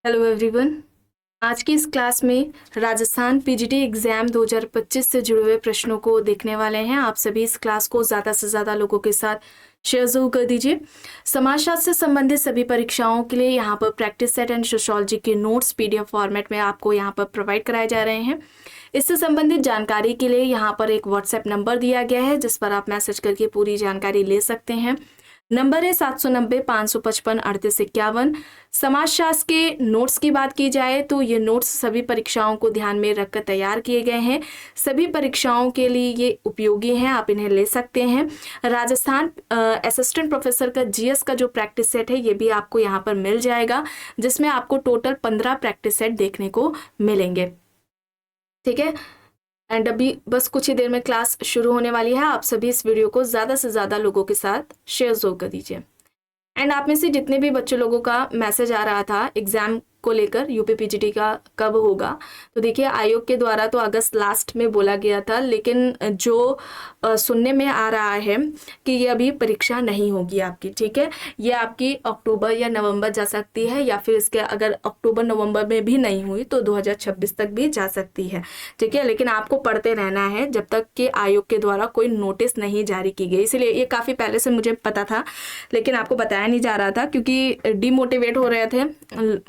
Hello everyone. आज की इस क्लास में राजस्थान पीजीटी एग्ज़ाम 2025 से जुड़े हुए प्रश्नों को देखने वाले हैं। आप सभी इस क्लास को ज़्यादा से ज़्यादा लोगों के साथ शेयर जरूर कर दीजिए। समाजशास्त्र से संबंधित सभी परीक्षाओं के लिए यहाँ पर प्रैक्टिस सेट एंड सोशियोलॉजी के नोट्स पीडीएफ फॉर्मेट में आपको यहाँ पर प्रोवाइड कराए जा रहे हैं। इससे संबंधित जानकारी के लिए यहाँ पर एक व्हाट्सएप नंबर दिया गया है जिस पर आप मैसेज करके पूरी जानकारी ले सकते हैं। नंबर है 790-555-3851। समाजशास्त्र के नोट्स की बात की जाए तो ये नोट्स सभी परीक्षाओं को ध्यान में रखकर तैयार किए गए हैं। सभी परीक्षाओं के लिए ये उपयोगी हैं, आप इन्हें ले सकते हैं। राजस्थान असिस्टेंट प्रोफेसर का जीएस का जो प्रैक्टिस सेट है ये भी आपको यहाँ पर मिल जाएगा, जिसमें आपको टोटल 15 प्रैक्टिस सेट देखने को मिलेंगे। ठीक है, एंड अभी बस कुछ ही देर में क्लास शुरू होने वाली है। आप सभी इस वीडियो को ज़्यादा से ज़्यादा लोगों के साथ शेयर जरूर कर दीजिए। एंड आप में से जितने भी बच्चे लोगों का मैसेज आ रहा था एग्जाम को लेकर यूपी पीजीटी का कब होगा, तो देखिए आयोग के द्वारा तो अगस्त लास्ट में बोला गया था, लेकिन जो सुनने में आ रहा है कि ये अभी परीक्षा नहीं होगी आपकी। ठीक है, ये आपकी अक्टूबर या नवंबर जा सकती है, या फिर इसके अगर अक्टूबर नवंबर में भी नहीं हुई तो 2026 तक भी जा सकती है। ठीक है, लेकिन आपको पढ़ते रहना है जब तक कि आयोग के द्वारा कोई नोटिस नहीं जारी की गई। इसलिए ये काफ़ी पहले से मुझे पता था, लेकिन आपको बताया नहीं जा रहा था क्योंकि डिमोटिवेट हो रहे थे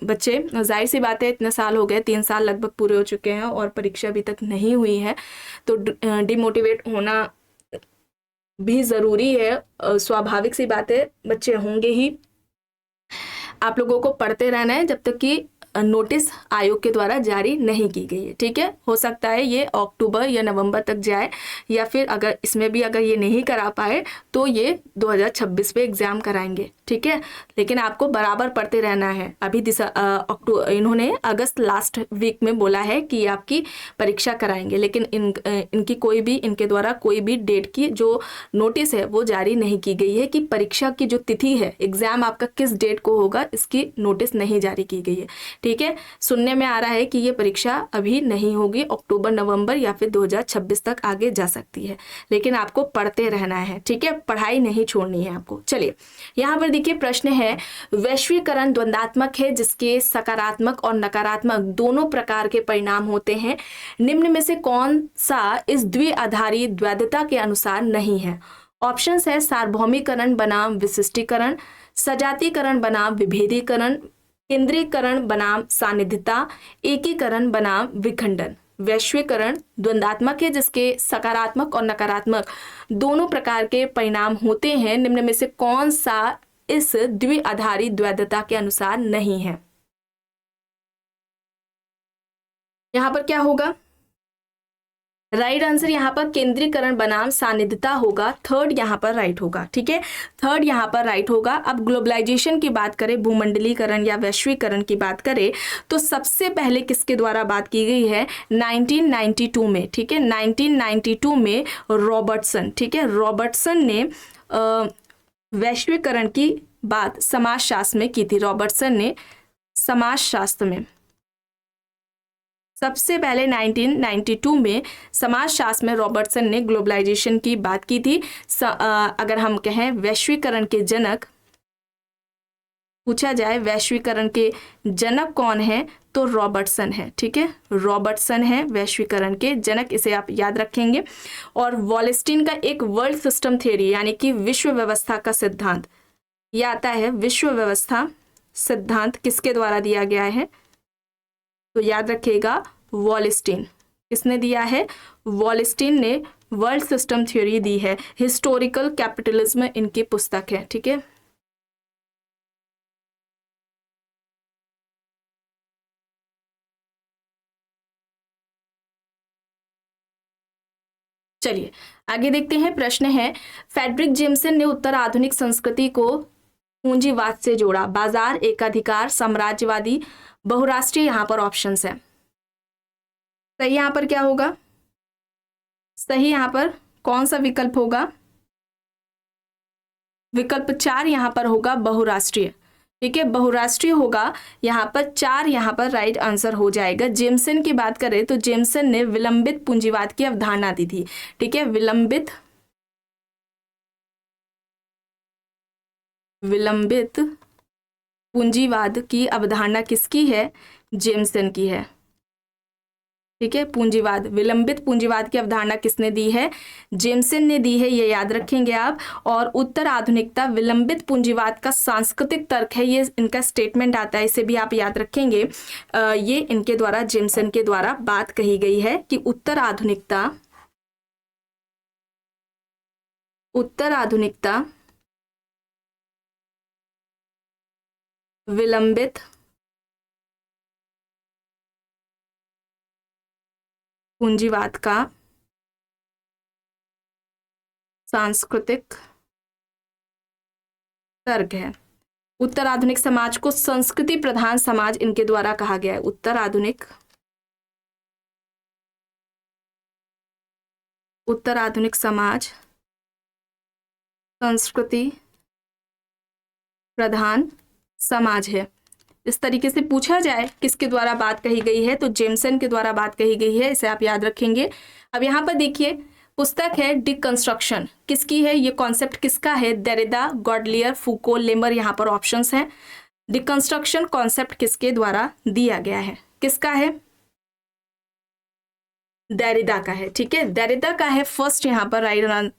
बच्चे। जाहिर सी बात है, इतने साल हो गए, 3 साल लगभग पूरे हो चुके हैं और परीक्षा अभी तक नहीं हुई है, तो डिमोटिवेट होना भी ज़रूरी है। स्वाभाविक सी बात है, बच्चे होंगे ही। आप लोगों को पढ़ते रहना है जब तक कि नोटिस आयोग के द्वारा जारी नहीं की गई है। ठीक है, हो सकता है ये अक्टूबर या नवंबर तक जाए, या फिर अगर इसमें भी अगर ये नहीं करा पाए तो ये 2026 में एग्जाम कराएंगे। ठीक है, लेकिन आपको बराबर पढ़ते रहना है। अभी इन्होंने अगस्त लास्ट वीक में बोला है कि आपकी परीक्षा कराएंगे, लेकिन इनके द्वारा कोई भी डेट की जो नोटिस है वो जारी नहीं की गई है कि परीक्षा की जो तिथि है, एग्जाम आपका किस डेट को होगा, इसकी नोटिस नहीं जारी की गई है। ठीक है, सुनने में आ रहा है कि ये परीक्षा अभी नहीं होगी, अक्टूबर नवंबर या फिर 2026 तक आगे जा सकती है, लेकिन आपको पढ़ते रहना है। ठीक है, पढ़ाई नहीं छोड़नी है आपको। चलिए यहाँ पर देखिए, प्रश्न है वैश्वीकरण द्वंद्वात्मक है जिसके सकारात्मक और नकारात्मक दोनों प्रकार के परिणाम होते हैं। निम्न में से कौन सा इस द्विआधारी द्वैधता के अनुसार नहीं है? ऑप्शंस है सार्वभौमिकरण बनाम विशिष्टीकरण, सजातीकरण बनाम विभेदीकरण, केंद्रीकरण बनाम सानिध्यता, एकीकरण बनाम विखंडन। वैश्वीकरण द्वंद्वात्मक है जिसके सकारात्मक और नकारात्मक दोनों प्रकार के परिणाम होते हैं। निम्न में से कौन सा इस द्विआधारी द्वैधता के अनुसार नहीं है? यहां पर क्या होगा? राइट आंसर यहाँ पर केंद्रीकरण बनाम सानिध्यता होगा। थर्ड यहाँ पर राइट होगा। ठीक है, थर्ड यहाँ पर राइट होगा। अब ग्लोबलाइजेशन की बात करें, भूमंडलीकरण या वैश्वीकरण की बात करें, तो सबसे पहले किसके द्वारा बात की गई है? 1992 में। ठीक है, 1992 में रॉबर्टसन। ठीक है, रॉबर्टसन ने वैश्वीकरण की बात समाजशास्त्र में की थी। रॉबर्टसन ने समाजशास्त्र में सबसे पहले 1992 में समाजशास्त्र में रॉबर्टसन ने ग्लोबलाइजेशन की बात की थी। अगर हम कहें वैश्वीकरण के जनक, पूछा जाए वैश्वीकरण के जनक कौन है, तो रॉबर्टसन है। ठीक है, रॉबर्टसन है वैश्वीकरण के जनक, इसे आप याद रखेंगे। और वॉलेस्टीन का एक वर्ल्ड सिस्टम थ्योरी यानी कि विश्व व्यवस्था का सिद्धांत, यह आता है विश्व व्यवस्था सिद्धांत किसके द्वारा दिया गया है? तो याद रखिएगा वॉलेस्टीन। किसने दिया है? वॉलेस्टीन ने वर्ल्ड सिस्टम थ्योरी दी है। हिस्टोरिकल कैपिटलिज्म इनकी पुस्तक है। ठीक है, चलिए आगे देखते हैं। प्रश्न है फ्रेडरिक जेम्सन ने उत्तर आधुनिक संस्कृति को पूंजीवाद से जोड़ा। बाजार, एकाधिकार, साम्राज्यवादी, बहुराष्ट्रीय। यहाँ पर ऑप्शंस है। सही यहाँ पर क्या होगा? सही यहाँ पर कौन सा विकल्प होगा? विकल्प 4 यहाँ पर होगा बहुराष्ट्रीय। ठीक है, बहुराष्ट्रीय होगा यहाँ पर 4, यहाँ पर राइट आंसर हो जाएगा। जेम्सन की बात करें तो जेम्सन ने विलंबित पूंजीवाद की अवधारणा दी थी। ठीक है, विलंबित पूंजीवाद की अवधारणा किसकी है? जेम्सन की है। ठीक है, पूंजीवाद, विलंबित पूंजीवाद की अवधारणा किसने दी है? जेम्सन ने दी है, ये याद रखेंगे आप। और उत्तर आधुनिकता विलंबित पूंजीवाद का सांस्कृतिक तर्क है, ये इनका स्टेटमेंट आता है, इसे भी आप याद रखेंगे। ये इनके द्वारा, जेम्सन के द्वारा बात कही गई है कि उत्तर आधुनिकता विलंबित पूंजीवाद का सांस्कृतिक तर्क है। उत्तर आधुनिक समाज को संस्कृति प्रधान समाज इनके द्वारा कहा गया है। उत्तर आधुनिक समाज संस्कृति प्रधान समाज है। इस तरीके से पूछा जाए किसके द्वारा बात कही गई है, तो जेम्सन के द्वारा बात कही गई है, इसे आप याद रखेंगे। अब यहाँ पर देखिए, पुस्तक है डिकंस्ट्रक्शन, किसकी है? ये कॉन्सेप्ट किसका है? देरिदा, गॉडलियर, फूको, लेमर, यहाँ पर ऑप्शंस हैं। डिकंस्ट्रक्शन कॉन्सेप्ट किसके द्वारा दिया गया है? किसका है? देरिदा का है। ठीक है, देरिदा का है फर्स्ट, यहाँ पर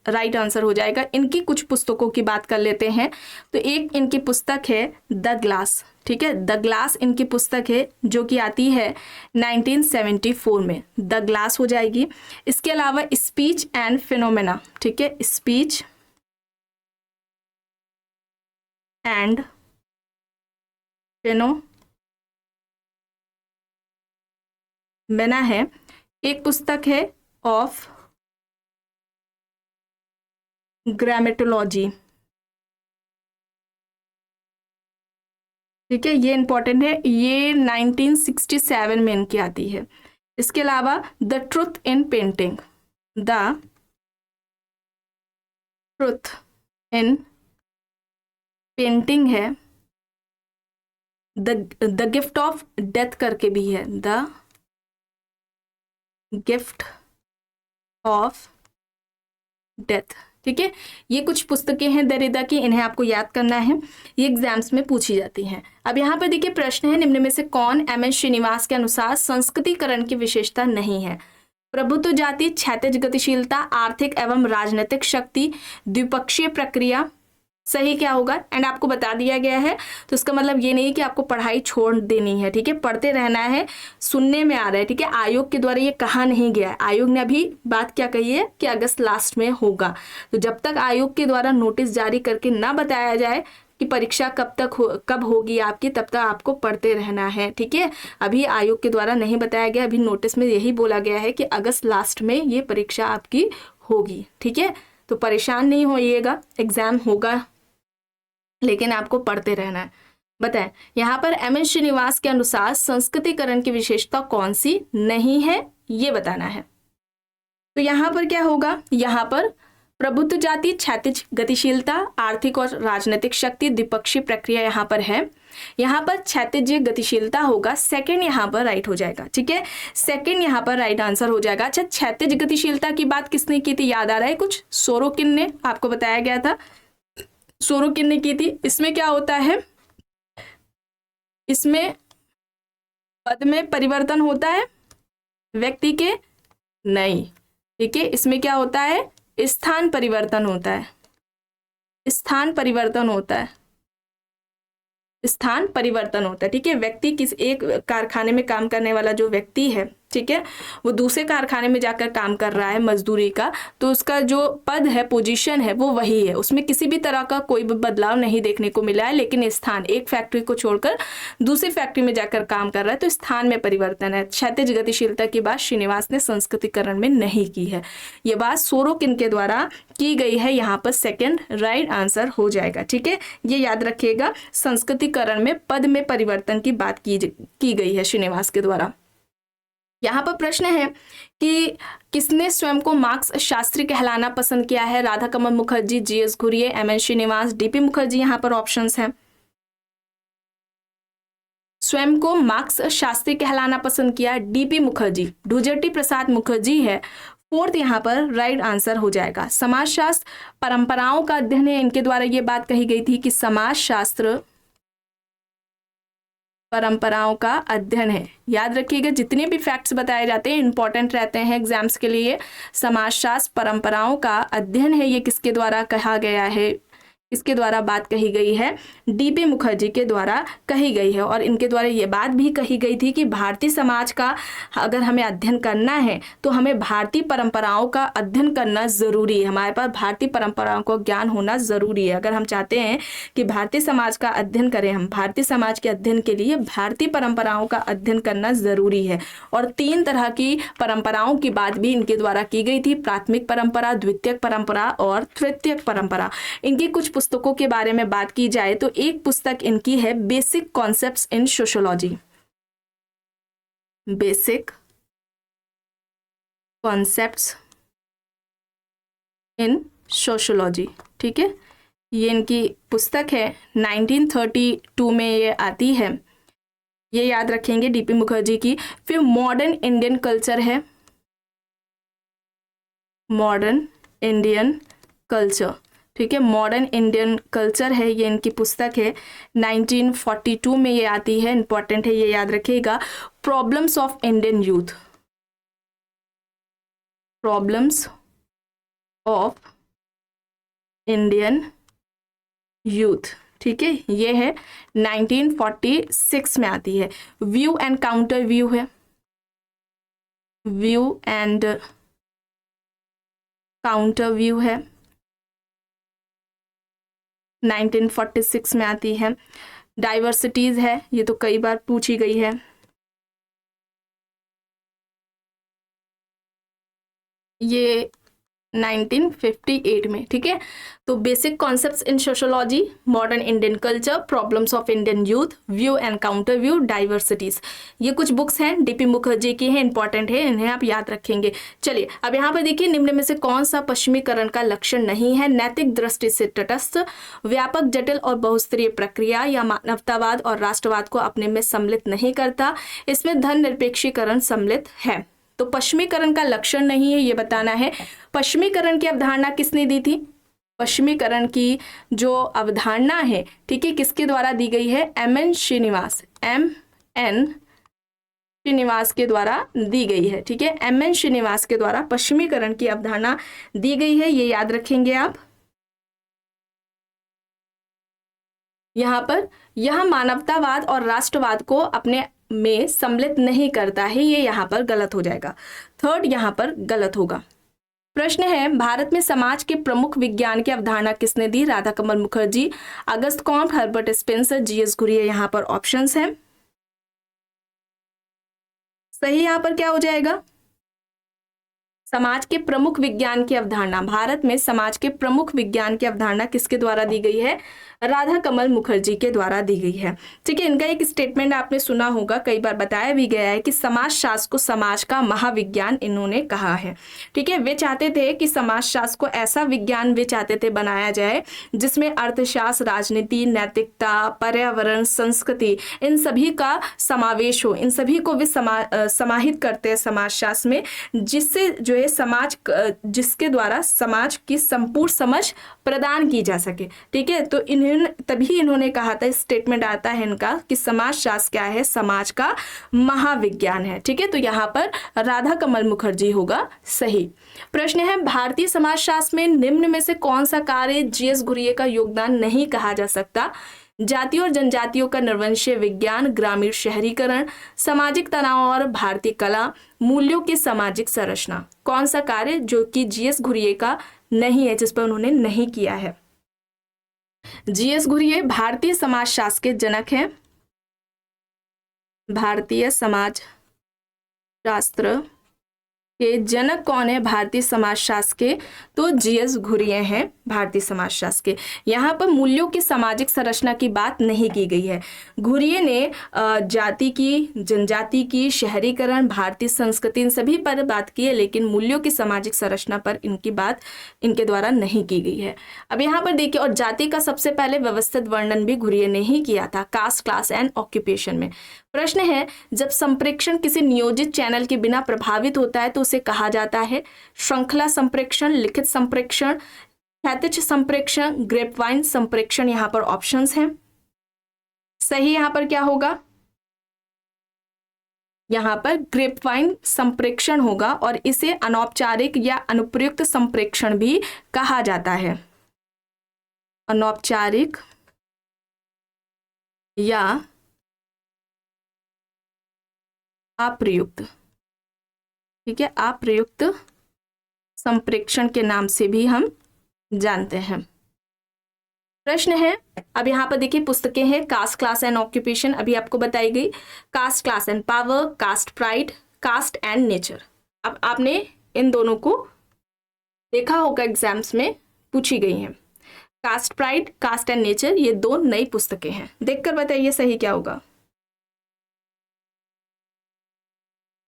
राइट आंसर हो जाएगा। इनकी कुछ पुस्तकों की बात कर लेते हैं। तो एक इनकी पुस्तक है द ग्लास। ठीक है, द ग्लास इनकी पुस्तक है जो कि आती है 1974 में, द ग्लास हो जाएगी। इसके अलावा स्पीच एंड फिनोमेना, ठीक है, स्पीच एंड फिनोमेना है। एक पुस्तक है ऑफ ग्रामेटोलॉजी। ठीक है, ये इंपॉर्टेंट है, ये 1967 में इनकी आती है। इसके अलावा the truth in painting, the truth in painting है। द गिफ्ट ऑफ डेथ करके भी है, द गिफ्ट ऑफ डेथ। ठीक है, ये कुछ पुस्तकें हैं देरिदा की, इन्हें आपको याद करना है, ये एग्जाम्स में पूछी जाती हैं। अब यहाँ पर देखिए प्रश्न है, निम्न में से कौन एम एस श्रीनिवास के अनुसार संस्कृतिकरण की विशेषता नहीं है? प्रभुत्व जाति, क्षैतिज गतिशीलता, आर्थिक एवं राजनीतिक शक्ति, द्विपक्षीय प्रक्रिया। सही क्या होगा? एंड आपको बता दिया गया है, तो इसका मतलब ये नहीं कि आपको पढ़ाई छोड़ देनी है। ठीक है, पढ़ते रहना है, सुनने में आ रहा है। ठीक है, आयोग के द्वारा ये कहा नहीं गया है, आयोग ने अभी बात क्या कही है कि अगस्त लास्ट में होगा। तो जब तक आयोग के द्वारा नोटिस जारी करके ना बताया जाए कि परीक्षा कब होगी आपकी, तब तक आपको पढ़ते रहना है। ठीक है, अभी आयोग के द्वारा नहीं बताया गया, अभी नोटिस में यही बोला गया है कि अगस्त लास्ट में ये परीक्षा आपकी होगी। ठीक है, तो परेशान नहीं होइएगा, एग्जाम होगा लेकिन आपको पढ़ते रहना है। बताएं, यहाँ पर एम एस श्रीनिवास के अनुसार संस्कृतिकरण की विशेषता कौन सी नहीं है, ये बताना है। तो यहाँ पर क्या होगा? यहाँ पर प्रभुत्व जाति, क्षैतिज गतिशीलता, आर्थिक और राजनीतिक शक्ति, द्विपक्षीय प्रक्रिया यहाँ पर है। यहाँ पर क्षैतिज गतिशीलता होगा, सेकंड यहाँ पर राइट हो जाएगा। ठीक है, सेकंड यहाँ पर राइट आंसर हो जाएगा। अच्छा, क्षैतिज गतिशीलता की बात किसने की थी, याद आ रहा है कुछ? सोरोकिन ने, आपको बताया गया था, सोरोकिन ने की थी। इसमें क्या होता है? इसमें पद में परिवर्तन होता है व्यक्ति के? नहीं। ठीक है, इसमें क्या होता है? स्थान परिवर्तन होता है, स्थान परिवर्तन होता है, स्थान परिवर्तन होता है। ठीक है, व्यक्ति किस एक कारखाने में काम करने वाला जो व्यक्ति है, ठीक है, वो दूसरे कारखाने में जाकर काम कर रहा है मजदूरी का, तो उसका जो पद है, पोजीशन है, वो वही है, उसमें किसी भी तरह का कोई भी बदलाव नहीं देखने को मिला है। लेकिन स्थान, एक फैक्ट्री को छोड़कर दूसरी फैक्ट्री में जाकर काम कर रहा है, तो स्थान में परिवर्तन है। क्षैतिज गतिशीलता की बात श्रीनिवास ने संस्कृतिकरण में नहीं की है, ये बात सोरोकिन के द्वारा की गई है। यहाँ पर सेकेंड राइट आंसर हो जाएगा। ठीक है, ये याद रखिएगा, संस्कृतिकरण में पद में परिवर्तन की बात की गई है श्रीनिवास के द्वारा। यहाँ पर प्रश्न है कि किसने स्वयं को मार्क्स शास्त्री कहलाना पसंद किया है? Radha Kamal Mukherjee, GS Ghurye, M N Srinivas, DP Mukherjee, यहाँ पर ऑप्शंस हैं। स्वयं को मार्क्स शास्त्री कहलाना पसंद किया डीपी मुखर्जी, ढूंढर्टी प्रसाद मुखर्जी है फोर्थ, यहाँ पर राइट आंसर हो जाएगा। समाजशास्त्र परंपराओं का अध्ययन है, इनके द्वारा ये बात कही गई थी कि समाजशास्त्र परंपराओं का अध्ययन है। याद रखिएगा, जितने भी फैक्ट्स बताए जाते हैं इंपॉर्टेंट रहते हैं एग्जाम्स के लिए। समाजशास्त्र परंपराओं का अध्ययन है, ये किसके द्वारा कहा गया है, इसके द्वारा बात कही गई है, डीपी मुखर्जी के द्वारा कही गई है। और इनके द्वारा ये बात भी कही गई थी कि भारतीय समाज का अगर हमें अध्ययन करना है तो हमें भारतीय परंपराओं का अध्ययन करना ज़रूरी है। हमारे पास भारतीय परंपराओं का ज्ञान होना ज़रूरी है। अगर हम चाहते हैं कि भारतीय समाज का अध्ययन करें, हम भारतीय समाज के अध्ययन के लिए भारतीय परंपराओं का अध्ययन करना ज़रूरी है। और 3 तरह की परंपराओं की बात भी इनके द्वारा की गई थी, प्राथमिक परंपरा, द्वितीयक परंपरा और तृतीयक परंपरा। इनकी कुछ पुस्तकों के बारे में बात की जाए तो एक पुस्तक इनकी है बेसिक कॉन्सेप्ट्स इन सोशियोलॉजी, बेसिक कॉन्सेप्ट्स इन सोशियोलॉजी। ठीक है, ये इनकी पुस्तक है, 1932 में ये आती है, ये याद रखेंगे डीपी मुखर्जी की। फिर मॉडर्न इंडियन कल्चर है, मॉडर्न इंडियन कल्चर। ठीक है, मॉडर्न इंडियन कल्चर है, ये इनकी पुस्तक है, 1942 में ये आती है, इंपॉर्टेंट है, ये याद रखिएगा। Problems of Indian youth, problems of Indian youth. ठीक है, ये है 1946 में आती है। व्यू एंड काउंटर व्यू है, व्यू एंड काउंटर व्यू है, 1946 में आती है। डाइवर्सिटीज है, ये तो कई बार पूछी गई है, ये 1958 में। ठीक है, तो basic concepts in sociology, modern Indian culture, problems of Indian youth, view and counter view, diversities, ये कुछ बुक्स हैं, डीपी मुखर्जी की हैं, इंपॉर्टेंट है, इन्हें आप याद रखेंगे। चलिए अब यहाँ पर देखिए, निम्न में से कौन सा पश्चिमीकरण का लक्षण नहीं है? नैतिक दृष्टि से तटस्थ, व्यापक, जटिल और बहुस्तरीय प्रक्रिया, या मानवतावाद और राष्ट्रवाद को अपने में सम्मिलित नहीं करता, इसमें धर्मनिरपेक्षीकरण सम्मिलित है। तो पश्चिमीकरण का लक्षण नहीं है, ये बताना है। पश्चिमीकरण की अवधारणा किसने दी थी? पश्चिमीकरण की जो अवधारणा है, ठीक है, किसके द्वारा दी गई है? MN श्रीनिवास, MN श्रीनिवास के द्वारा दी गई है। ठीक है, MN श्रीनिवास के द्वारा पश्चिमीकरण की अवधारणा दी गई है, ये याद रखेंगे आप। यहाँ पर यह मानवतावाद और राष्ट्रवाद को अपने में सम्मिलित नहीं करता है, ये यहाँ पर गलत हो जाएगा। थर्ड यहाँ पर गलत होगा। प्रश्न है, भारत में समाज के प्रमुख विज्ञान की अवधारणा किसने दी? Radha Kamal Mukherjee, Auguste Comte, Herbert Spencer, GS Ghurye. यहाँ पर ऑप्शंस हैं। सही यहाँ पर क्या हो जाएगा? समाज के प्रमुख विज्ञान की अवधारणा, भारत में समाज के प्रमुख विज्ञान की अवधारणा किसके द्वारा दी गई है? राधा कमल मुखर्जी के द्वारा दी गई है। ठीक है, इनका एक स्टेटमेंट आपने सुना होगा, कई बार बताया भी गया है कि समाजशास्त्र को समाज का महाविज्ञान इन्होंने कहा है। ठीक है, वे चाहते थे कि समाजशास्त्र को ऐसा विज्ञान वे चाहते थे बनाया जाए जिसमें अर्थशास्त्र, राजनीति, नैतिकता, पर्यावरण, संस्कृति, इन सभी का समावेश हो। इन सभी को वे समाहित करते हैं समाजशास्त्र में, जिससे जो है समाज, जिसके द्वारा समाज की संपूर्ण समझ प्रदान की जा सके। ठीक है, तो तभी इन्होंने कहा था, स्टेटमेंट आता है इनका कि समाजशास्त्र क्या है? समाज का महाविज्ञान है। ठीक है, तो यहाँ पर राधा कमल मुखर्जी होगा सही। प्रश्न है, भारतीय समाजशास्त्र में निम्न में से कौन सा कार्य GS घुरिये का योगदान नहीं कहा जा सकता? जातियों और जनजातियों का निर्वंशीय विज्ञान, ग्रामीण शहरीकरण, सामाजिक तनाव और भारतीय कला, मूल्यों की सामाजिक संरचना। कौन सा कार्य जो कि GS घुरिये का नहीं है, जिस पर उन्होंने नहीं किया है? GS घुरिये भारतीय समाजशास्त्र के जनक हैं। भारतीय समाज शास्त्र के जनक कौन है? भारतीय समाजशास्त्र के, तो GS घुरिये हैं भारतीय समाजशास्त्र के। यहाँ पर मूल्यों की सामाजिक संरचना की बात नहीं की गई है। घुरिये ने जाति की, जनजाति की, शहरीकरण, भारतीय संस्कृति, इन सभी पर बात की है, लेकिन मूल्यों की सामाजिक संरचना पर इनकी बात इनके द्वारा नहीं की गई है। अब यहाँ पर देखिए, और जाति का सबसे पहले व्यवस्थित वर्णन भी घुरिये ने ही किया था, कास्ट, क्लास एंड ऑक्यूपेशन में। प्रश्न है, जब संप्रेक्षण किसी नियोजित चैनल के बिना प्रभावित होता है तो उसे कहा जाता है श्रृंखला संप्रेक्षण, लिखित संप्रेक्षण, क्षैतिज संप्रेक्षण, ग्रेपवाइन संप्रेक्षण। यहाँ पर ऑप्शंस हैं। सही यहाँ पर क्या होगा? यहाँ पर ग्रेपवाइन संप्रेक्षण होगा और इसे अनौपचारिक या अनुप्रयुक्त संप्रेक्षण भी कहा जाता है। अनौपचारिक या अप्रयुक्त, ठीक है, अप्रयुक्त संप्रेक्षण के नाम से भी हम जानते हैं। प्रश्न है, अब यहाँ पर देखिए पुस्तकें हैं, कास्ट क्लास एंड ऑक्यूपेशन अभी आपको बताई गई, caste class and power, caste pride, caste and nature. अब आपने इन दोनों को देखा होगा, एग्जाम्स में पूछी गई हैं। Caste pride, caste and nature, ये दो नई पुस्तकें हैं। देखकर बताइए सही क्या होगा।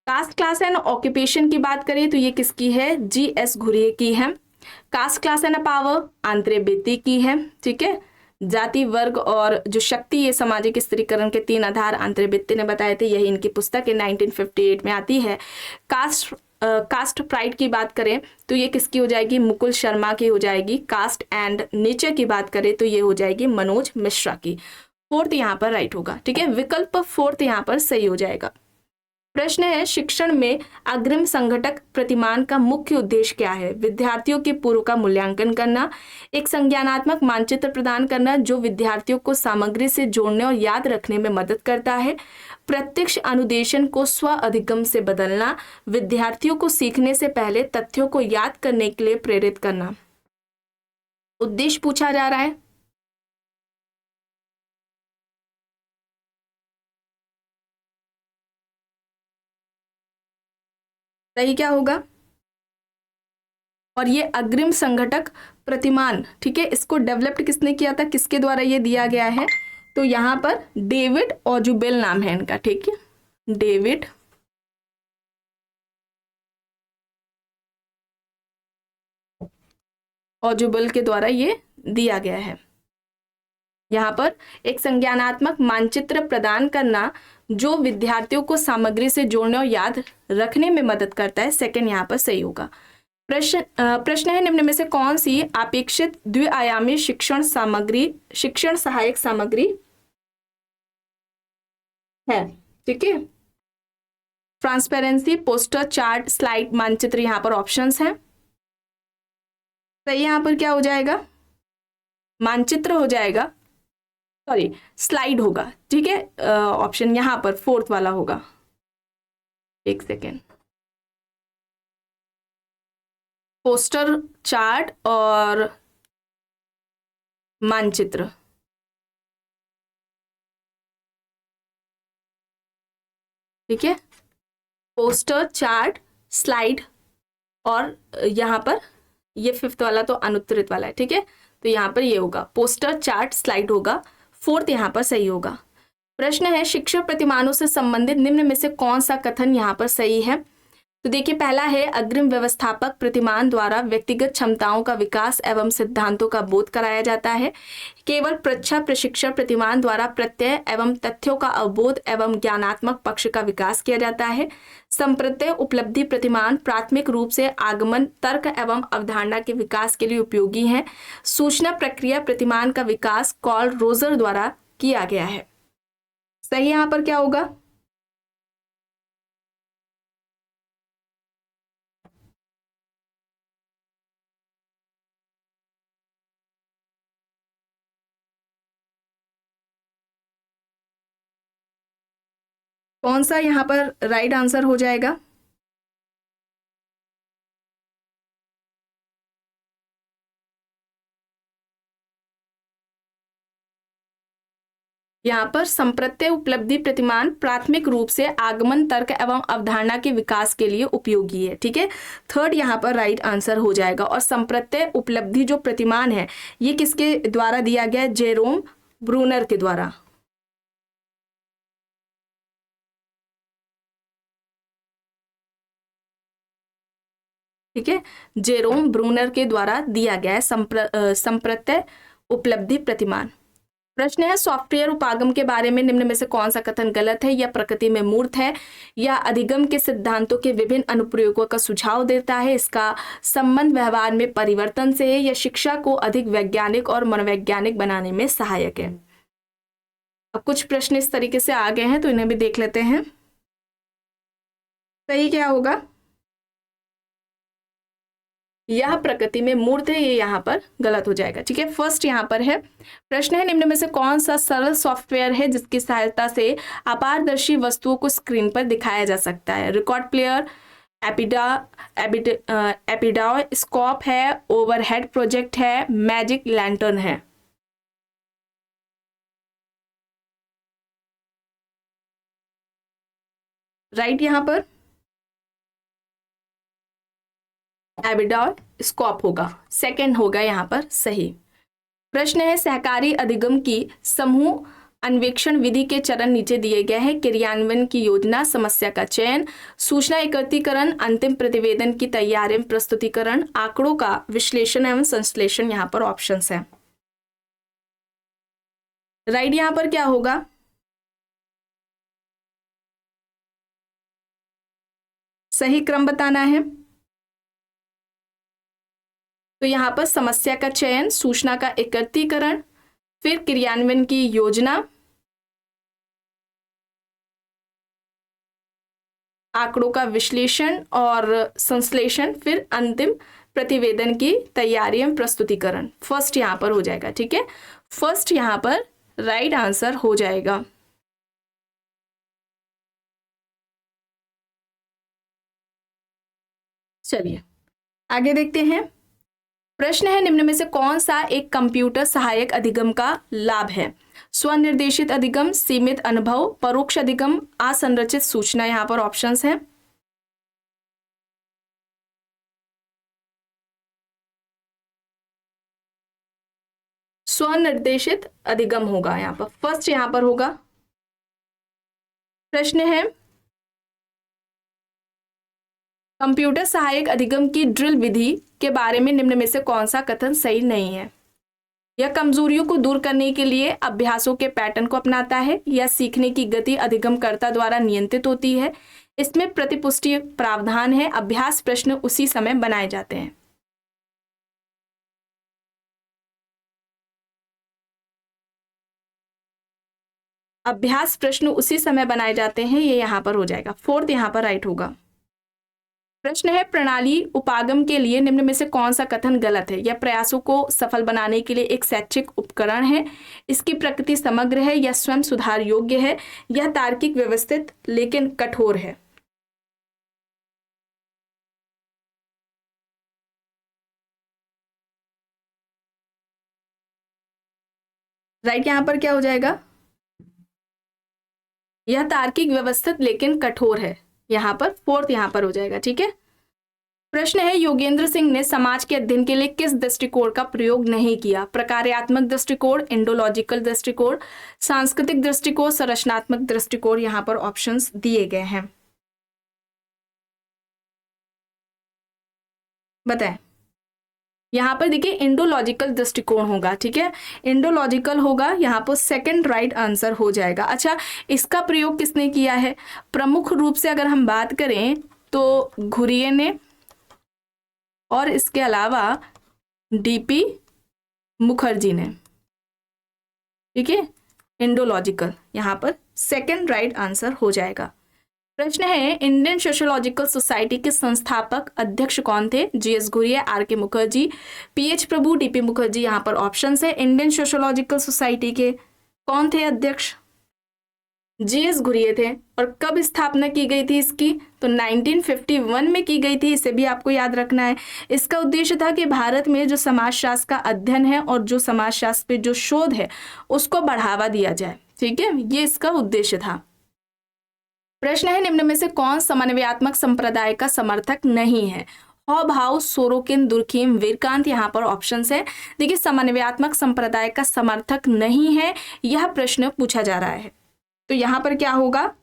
कास्ट क्लास एंड ऑक्यूपेशन की बात करें तो ये किसकी है, GS घुरिये की है। Caste class and power Andre Beteille की है, ठीक है। जाति, वर्ग और जो शक्ति, ये सामाजिक स्त्रीकरण के 3 आधार आंद्रे बेती ने बताए थे, यही इनकी पुस्तक है, 1958 में आती है। कास्ट प्राइड की बात करें तो ये किसकी हो जाएगी, मुकुल शर्मा की हो जाएगी। कास्ट एंड नेचर की बात करें तो ये हो जाएगी मनोज मिश्रा की। 4th यहाँ पर राइट होगा, ठीक है, विकल्प 4th यहाँ पर सही हो जाएगा। प्रश्न है, शिक्षण में अग्रिम संघटक प्रतिमान का मुख्य उद्देश्य क्या है। विद्यार्थियों के पूर्व का मूल्यांकन करना, एक संज्ञानात्मक मानचित्र प्रदान करना जो विद्यार्थियों को सामग्री से जोड़ने और याद रखने में मदद करता है, प्रत्यक्ष अनुदेशन को स्व अधिगम से बदलना, विद्यार्थियों को सीखने से पहले तथ्यों को याद करने के लिए प्रेरित करना। उद्देश्य पूछा जा रहा है। सही क्या होगा। और ये अग्रिम संघटक प्रतिमान, ठीक है, इसको डेवलप्ड किसने किया था, किसके द्वारा ये दिया गया है, तो यहाँ पर डेविड ऑजुबेल नाम है इनका, ठीक है, डेविड ऑजुबेल के द्वारा ये दिया गया है। यहाँ पर एक संज्ञानात्मक मानचित्र प्रदान करना जो विद्यार्थियों को सामग्री से जोड़ने और याद रखने में मदद करता है, सेकंड यहाँ पर सही होगा। प्रश्न है, निम्न में से कौन सी अपेक्षित द्विआयामी शिक्षण सहायक सामग्री है, ठीक है। ट्रांसपेरेंसी, पोस्टर, चार्ट, स्लाइड, मानचित्र, यहाँ पर ऑप्शंस हैं। सही यहाँ पर क्या हो जाएगा, मानचित्र हो जाएगा, सॉरी स्लाइड होगा, ठीक है। ऑप्शन यहाँ पर 4th वाला होगा। एक सेकेंड, पोस्टर, चार्ट और मानचित्र, ठीक है, पोस्टर, चार्ट, स्लाइड और यहाँ पर ये 5th वाला तो अनुत्तरित वाला है, ठीक है, तो यहाँ पर ये होगा पोस्टर, चार्ट, स्लाइड होगा, 4th यहाँ पर सही होगा। प्रश्न है, शिक्षण प्रतिमानों से संबंधित निम्न में से कौन सा कथन यहाँ पर सही है। तो देखिए, पहला है, अग्रिम व्यवस्थापक प्रतिमान द्वारा व्यक्तिगत क्षमताओं का विकास एवं सिद्धांतों का बोध कराया जाता है। केवल प्रशिक्षण प्रतिमान द्वारा प्रत्यय एवं तथ्यों का अवबोध एवं ज्ञानात्मक पक्ष का विकास किया जाता है। संप्रत्यय उपलब्धि प्रतिमान प्राथमिक रूप से आगमन, तर्क एवं अवधारणा के विकास के लिए उपयोगी है। सूचना प्रक्रिया प्रतिमान का विकास कार्ल रोजर द्वारा किया गया है। सही यहाँ पर क्या होगा, कौन सा यहाँ पर राइट आंसर हो जाएगा। यहाँ पर संप्रत्यय उपलब्धि प्रतिमान प्राथमिक रूप से आगमन, तर्क एवं अवधारणा के विकास के लिए उपयोगी है, ठीक है, 3rd यहाँ पर राइट आंसर हो जाएगा। और संप्रत्यय उपलब्धि जो प्रतिमान है ये किसके द्वारा दिया गया है, जेरोम ब्रूनर के द्वारा, ठीक है, जेरोम ब्रूनर के द्वारा दिया गया है संप्रत्यय उपलब्धि प्रतिमान। प्रश्न है, सॉफ्टवेयर उपागम के बारे में निम्न में से कौन सा कथन गलत है, या प्रकृति में मूर्त है, या अधिगम के सिद्धांतों के विभिन्न अनुप्रयोगों का सुझाव देता है, इसका संबंध व्यवहार में परिवर्तन से है, या शिक्षा को अधिक वैज्ञानिक और मनोवैज्ञानिक बनाने में सहायक है। अब कुछ प्रश्न इस तरीके से आ गए हैं तो इन्हें भी देख लेते हैं। सही क्या होगा? यह प्रकृति में मूर्त है, ये यहाँ पर गलत हो जाएगा। ठीक है, फर्स्ट यहाँ पर है। प्रश्न है, निम्न में से कौन सा सरल सॉफ्टवेयर है जिसकी सहायता से अपारदर्शी वस्तुओं को स्क्रीन पर दिखाया जा सकता है? रिकॉर्ड प्लेयर, एपिडास्कोप है, ओवरहेड प्रोजेक्ट है, मैजिक लैंटर्न है। राइट, यहाँ पर एपिडास्कोप होगा, सेकंड होगा यहाँ पर सही। प्रश्न है, सहकारी अधिगम की समूह अन्वेषण विधि के चरण नीचे दिए गए हैं। क्रियान्वयन की योजना, समस्या का चयन, सूचना एकत्रीकरण, अंतिम प्रतिवेदन की तैयारी एवं प्रस्तुतिकरण, आंकड़ों का विश्लेषण एवं संश्लेषण यहाँ पर ऑप्शंस हैं। राइट, यहाँ पर क्या होगा? सही क्रम बताना है। तो यहाँ पर समस्या का चयन, सूचना का एकत्रीकरण, फिर क्रियान्वयन की योजना, आंकड़ों का विश्लेषण और संश्लेषण, फिर अंतिम प्रतिवेदन की तैयारी एवं प्रस्तुतिकरण। फर्स्ट यहाँ पर हो जाएगा। ठीक है, फर्स्ट यहाँ पर राइट आंसर हो जाएगा। चलिए आगे देखते हैं। प्रश्न है, निम्न में से कौन सा एक कंप्यूटर सहायक अधिगम का लाभ है? स्वनिर्देशित अधिगम, सीमित अनुभव, परोक्ष अधिगम, असंरचित सूचना। यहाँ पर ऑप्शंस हैं। स्वनिर्देशित अधिगम होगा यहाँ पर, फर्स्ट यहाँ पर होगा। प्रश्न है, कंप्यूटर सहायक अधिगम की ड्रिल विधि के बारे में निम्न में से कौन सा कथन सही नहीं है? यह कमजोरियों को दूर करने के लिए अभ्यासों के पैटर्न को अपनाता है, या सीखने की गति अधिगमकर्ता द्वारा नियंत्रित होती है, इसमें प्रतिपुष्टि प्रावधान है, अभ्यास प्रश्न उसी समय बनाए जाते हैं। अभ्यास प्रश्न उसी समय बनाए जाते हैं, ये यहाँ पर हो जाएगा, फोर्थ यहाँ पर राइट होगा। प्रश्न है, प्रणाली उपागम के लिए निम्न में से कौन सा कथन गलत है? यह प्रयासों को सफल बनाने के लिए एक शैक्षिक उपकरण है, इसकी प्रकृति समग्र है, या स्वयं सुधार योग्य है, यह तार्किक व्यवस्थित लेकिन कठोर है। राइट, यहां पर क्या हो जाएगा? यह तार्किक व्यवस्थित लेकिन कठोर है, यहां पर फोर्थ यहां पर हो जाएगा। ठीक है, प्रश्न है, योगेंद्र सिंह ने समाज के अध्ययन के लिए किस दृष्टिकोण का प्रयोग नहीं किया? प्रकार्यात्मक दृष्टिकोण, इंडोलॉजिकल दृष्टिकोण, सांस्कृतिक दृष्टिकोण, संरचनात्मक दृष्टिकोण। यहां पर ऑप्शंस दिए गए हैं, बताएं। यहाँ पर देखिए इंडोलॉजिकल दृष्टिकोण होगा। ठीक है, इंडोलॉजिकल होगा, यहाँ पर सेकंड राइट आंसर हो जाएगा। अच्छा, इसका प्रयोग किसने किया है? प्रमुख रूप से अगर हम बात करें तो घुरिये ने, और इसके अलावा डीपी मुखर्जी ने। ठीक है, इंडोलॉजिकल यहाँ पर सेकंड राइट आंसर हो जाएगा। प्रश्न है, इंडियन सोशियोलॉजिकल सोसाइटी के संस्थापक अध्यक्ष कौन थे? जीएस घुरिये, आर के मुखर्जी, पीएच प्रभु, डीपी मुखर्जी। यहाँ पर ऑप्शन है। इंडियन सोशियोलॉजिकल सोसाइटी के कौन थे अध्यक्ष? जीएस घुरिये थे। और कब स्थापना की गई थी इसकी? तो 1951 में की गई थी, इसे भी आपको याद रखना है। इसका उद्देश्य था कि भारत में जो समाजशास्त्र का अध्ययन है और जो समाजशास्त्र पे जो शोध है उसको बढ़ावा दिया जाए। ठीक है, ये इसका उद्देश्य था। प्रश्न है, निम्न में से कौन समन्वयात्मक संप्रदाय का समर्थक नहीं है? Hobhouse, Sorokin, Durkheim, Veerkant. यहाँ पर ऑप्शन है। देखिए, समन्वयात्मक संप्रदाय का समर्थक नहीं है, यह प्रश्न पूछा जा रहा है, तो यहाँ पर क्या होगा?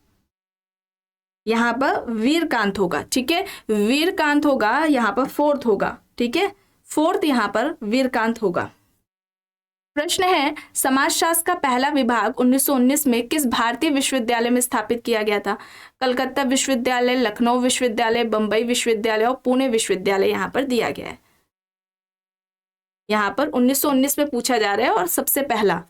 यहाँ पर वीरकांत होगा। ठीक है, वीरकांत होगा, यहाँ पर फोर्थ होगा। ठीक है, फोर्थ यहाँ पर वीरकांत होगा। प्रश्न है, समाजशास्त्र का पहला विभाग 1919 में किस भारतीय विश्वविद्यालय में स्थापित किया गया था? कलकत्ता विश्वविद्यालय, लखनऊ विश्वविद्यालय, बंबई विश्वविद्यालय और पुणे विश्वविद्यालय यहाँ पर दिया गया है। यहाँ पर 1919 में पूछा जा रहा है और सबसे पहला,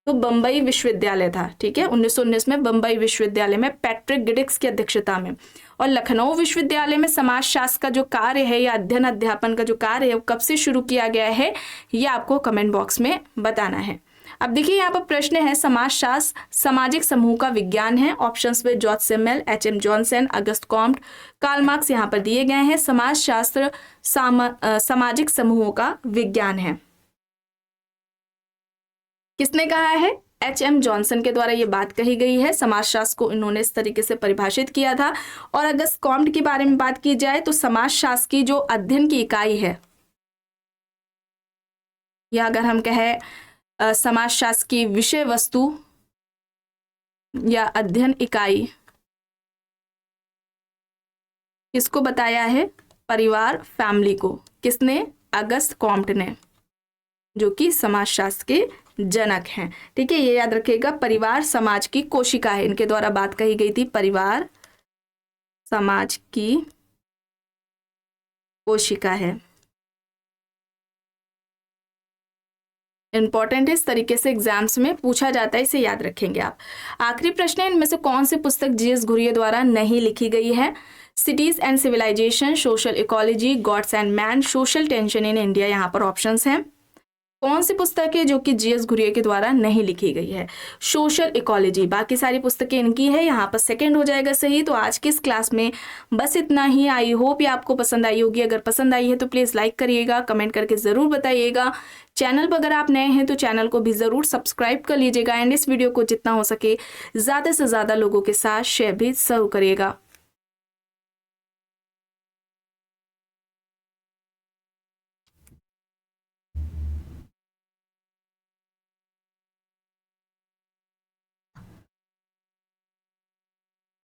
तो बम्बई विश्वविद्यालय था, ठीक है, 1919 में बम्बई विश्वविद्यालय में पैट्रिक गिडिक्स की अध्यक्षता में। और लखनऊ विश्वविद्यालय में समाजशास्त्र का जो कार्य है या अध्ययन अध्यापन का जो कार्य है वो कब से शुरू किया गया है, ये आपको कमेंट बॉक्स में बताना है। अब देखिए यहाँ पर प्रश्न है, समाजशास्त्र सामाजिक समूह का विज्ञान है। ऑप्शंस में George Simmel, HM. Johnson, Auguste Comte, Karl Marx यहाँ पर दिए गए हैं। समाजशास्त्र सामाजिक समूहों का विज्ञान है। किसने कहा है? एच.एम. जॉनसन के द्वारा ये बात कही गई है। समाजशास्त्र को इन्होंने इस तरीके से परिभाषित किया था। और अगस्त कॉम्ट के बारे में बात की जाए तो समाजशास्त्र की जो अध्ययन की इकाई है, या अगर हम कहें समाजशास्त्र की विषय वस्तु या अध्ययन इकाई, किसको बताया है? परिवार, फैमिली को। किसने? अगस्त कॉम्ट ने, जो कि समाजशास्त्र के जनक हैं। ठीक है, ये याद रखिएगा। परिवार समाज की कोशिका है, इनके द्वारा बात कही गई थी। परिवार समाज की कोशिका है। इंपॉर्टेंट है, इस तरीके से एग्जाम्स में पूछा जाता है, इसे याद रखेंगे आप। आखिरी प्रश्न है, इनमें से कौन सी पुस्तक जीएस घुरिये द्वारा नहीं लिखी गई है? Cities and civilisation, social ecology, gods and man, social tension in India, यहाँ पर ऑप्शंस हैं। कौन सी पुस्तक है जो कि जीएस घुरिये के द्वारा नहीं लिखी गई है? Social ecology. बाकी सारी पुस्तकें इनकी है, यहाँ पर सेकंड हो जाएगा सही। तो आज की इस क्लास में बस इतना ही। आई होप ये आपको पसंद आई होगी। अगर पसंद आई है तो प्लीज़ लाइक करिएगा, कमेंट करके ज़रूर बताइएगा। चैनल पर अगर आप नए हैं तो चैनल को भी ज़रूर सब्सक्राइब कर लीजिएगा। एंड इस वीडियो को जितना हो सके ज़्यादा से ज़्यादा लोगों के साथ शेयर भी ज़रूर करिएगा।